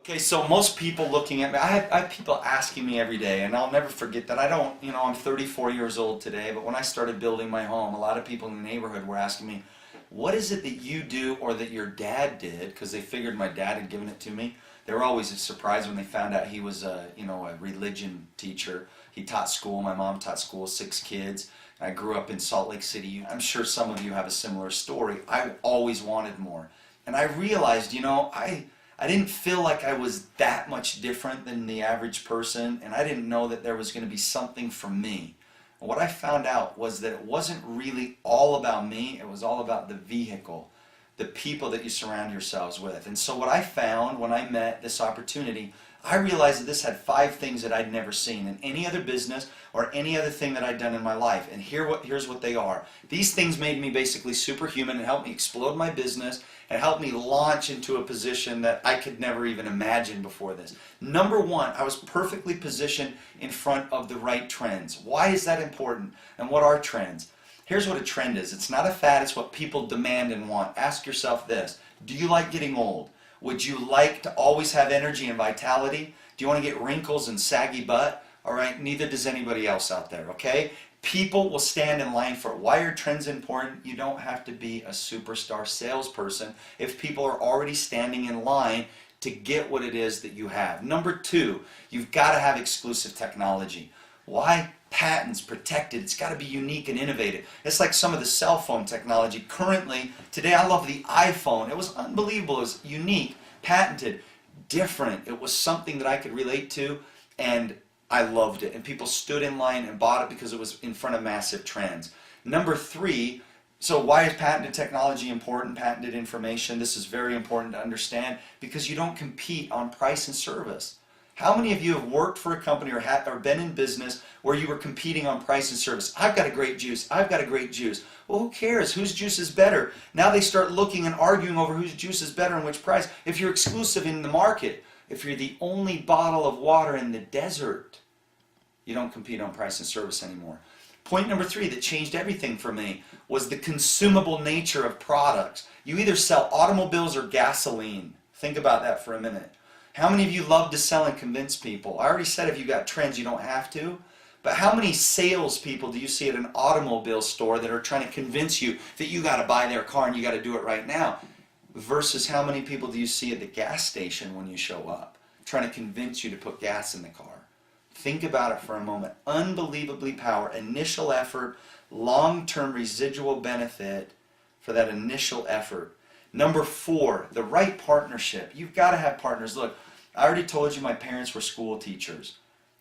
Okay, so most people looking at me, I have people asking me every day, and I'll never forget that. I don't, I'm 34 years old today, but when I started building my home, a lot of people in the neighborhood were asking me, what is it that you do or that your dad did? Because they figured my dad had given it to me. They were always surprised when they found out he was a religion teacher. He taught school. My mom taught school, 6 kids. I grew up in Salt Lake City. I'm sure some of you have a similar story. I always wanted more. And I realized, I didn't feel like I was that much different than the average person, and I didn't know that there was going to be something for me. And what I found out was that it wasn't really all about me, it was all about the vehicle, the people that you surround yourselves with. And so what I found when I met this opportunity, I realized that this had 5 things that I'd never seen in any other business or any other thing that I'd done in my life. And here's what they are. These things made me basically superhuman and helped me explode my business and helped me launch into a position that I could never even imagine before this. Number 1, I was perfectly positioned in front of the right trends. Why is that important? And what are trends? Here's what a trend is. It's not a fad, it's what people demand and want. Ask yourself this. Do you like getting old? Would you like to always have energy and vitality? Do you want to get wrinkles and saggy butt? All right, neither does anybody else out there, okay? People will stand in line for it. Why are trends important? You don't have to be a superstar salesperson if people are already standing in line to get what it is that you have. Number 2, you've got to have exclusive technology. Why? Patents, protected. It's got to be unique and innovative. It's like some of the cell phone technology. Currently, today I love the iPhone. It was unbelievable. It was unique, patented, different. It was something that I could relate to, and I loved it. And people stood in line and bought it because it was in front of massive trends. Number 3, so why is patented technology important, patented information? This is very important to understand because you don't compete on price and service. How many of you have worked for a company or been in business where you were competing on price and service? I've got a great juice. I've got a great juice. Well, who cares? Whose juice is better? Now they start looking and arguing over whose juice is better and which price. If you're exclusive in the market, if you're the only bottle of water in the desert, you don't compete on price and service anymore. Point number 3 that changed everything for me was the consumable nature of products. You either sell automobiles or gasoline. Think about that for a minute. How many of you love to sell and convince people? I already said if you got trends, you don't have to. But how many salespeople do you see at an automobile store that are trying to convince you that you got to buy their car and you got to do it right now? Versus how many people do you see at the gas station when you show up, trying to convince you to put gas in the car? Think about it for a moment. Unbelievably powerful. Initial effort, long-term residual benefit for that initial effort. Number 4, the right partnership. You've got to have partners. Look, I already told you my parents were school teachers.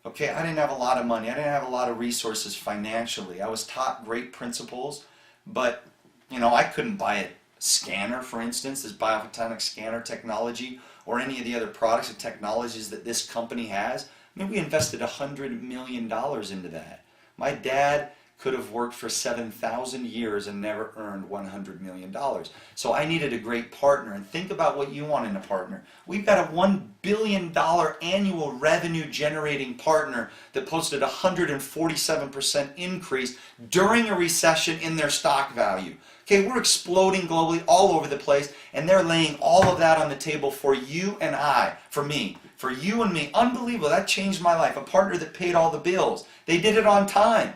Okay, I didn't have a lot of money. I didn't have a lot of resources financially. I was taught great principles, but I couldn't buy a scanner, for instance, this biophotonic scanner technology, or any of the other products and technologies that this company has. I mean, we invested $100 million into that. My dad could have worked for 7,000 years and never earned $100 million. So I needed a great partner. And think about what you want in a partner. We've got a $1 billion annual revenue generating partner that posted a 147% increase during a recession in their stock value. Okay, we're exploding globally all over the place, and they're laying all of that on the table for you and I, for me, for you and me. Unbelievable. That changed my life. A partner that paid all the bills. They did it on time.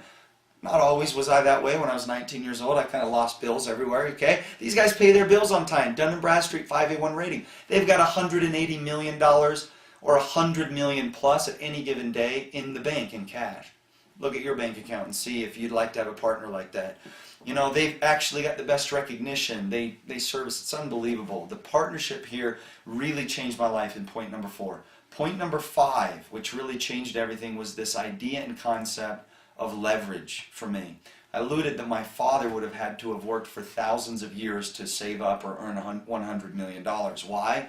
Not always was I that way. When I was 19 years old, I kind of lost bills everywhere, okay? These guys pay their bills on time. Dun & Bradstreet 5A1 rating. They've got $180 million or $100 million plus at any given day in the bank in cash. Look at your bank account and see if you'd like to have a partner like that. They've actually got the best recognition. They service, it's unbelievable. The partnership here really changed my life in point number 4. Point number 5, which really changed everything, was this idea and concept of leverage for me. I alluded that my father would have had to have worked for thousands of years to save up or earn $100 million. Why?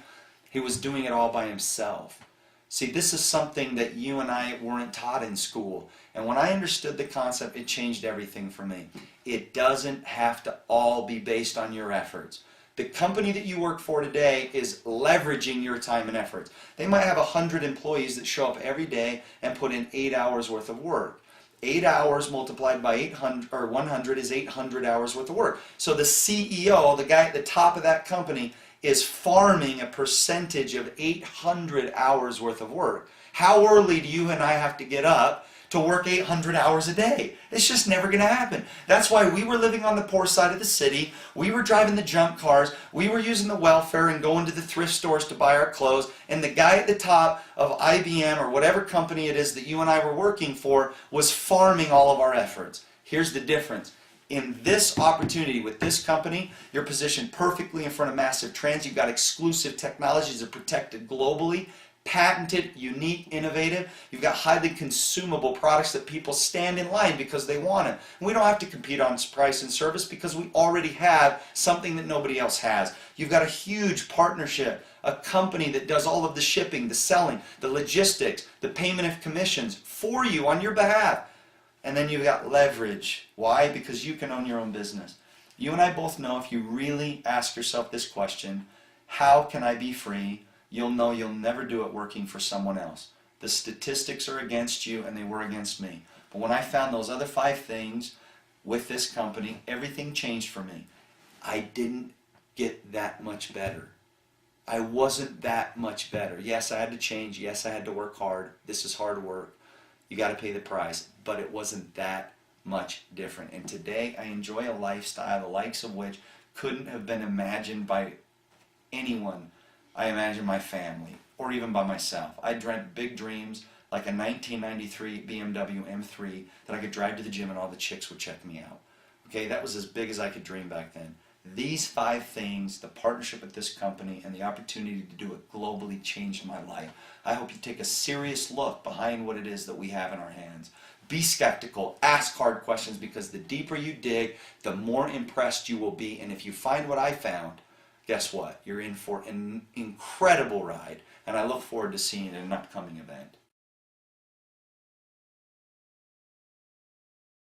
He was doing it all by himself. See, this is something that you and I weren't taught in school. And when I understood the concept, it changed everything for me. It doesn't have to all be based on your efforts. The company that you work for today is leveraging your time and efforts. They might have 100 employees that show up every day and put in 8 hours worth of work. 8 hours multiplied by 800 or 100 is 800 hours worth of work. So the CEO, the guy at the top of that company, is farming a percentage of 800 hours worth of work. How early do you and I have to get up to work 800 hours a day? It's just never going to happen. That's why we were living on the poor side of the city. We were driving the junk cars. We were using the welfare and going to the thrift stores to buy our clothes. And the guy at the top of IBM or whatever company it is that you and I were working for was farming all of our efforts. Here's the difference. In this opportunity with this company, you're positioned perfectly in front of massive trends. You've got exclusive technologies that are protected globally, patented, unique, innovative. You've got highly consumable products that people stand in line because they want it. And we don't have to compete on price and service because we already have something that nobody else has. You've got a huge partnership, a company that does all of the shipping, the selling, the logistics, the payment of commissions for you on your behalf. And then you've got leverage. Why? Because you can own your own business. You and I both know if you really ask yourself this question, how can I be free? You'll know you'll never do it working for someone else. The statistics are against you and they were against me. But when I found those other 5 things with this company, everything changed for me. I didn't get that much better. I wasn't that much better. Yes, I had to change. Yes, I had to work hard. This is hard work. You got to pay the price. But it wasn't that much different. And today I enjoy a lifestyle the likes of which couldn't have been imagined by anyone. I imagine my family or even by myself. I dreamt big dreams like a 1993 BMW M3 that I could drive to the gym and all the chicks would check me out. Okay, that was as big as I could dream back then. These 5 things, the partnership with this company and the opportunity to do it globally changed my life. I hope you take a serious look behind what it is that we have in our hands. Be skeptical, ask hard questions, because the deeper you dig, the more impressed you will be. And if you find what I found, guess what? You're in for an incredible ride. And I look forward to seeing it in an upcoming event.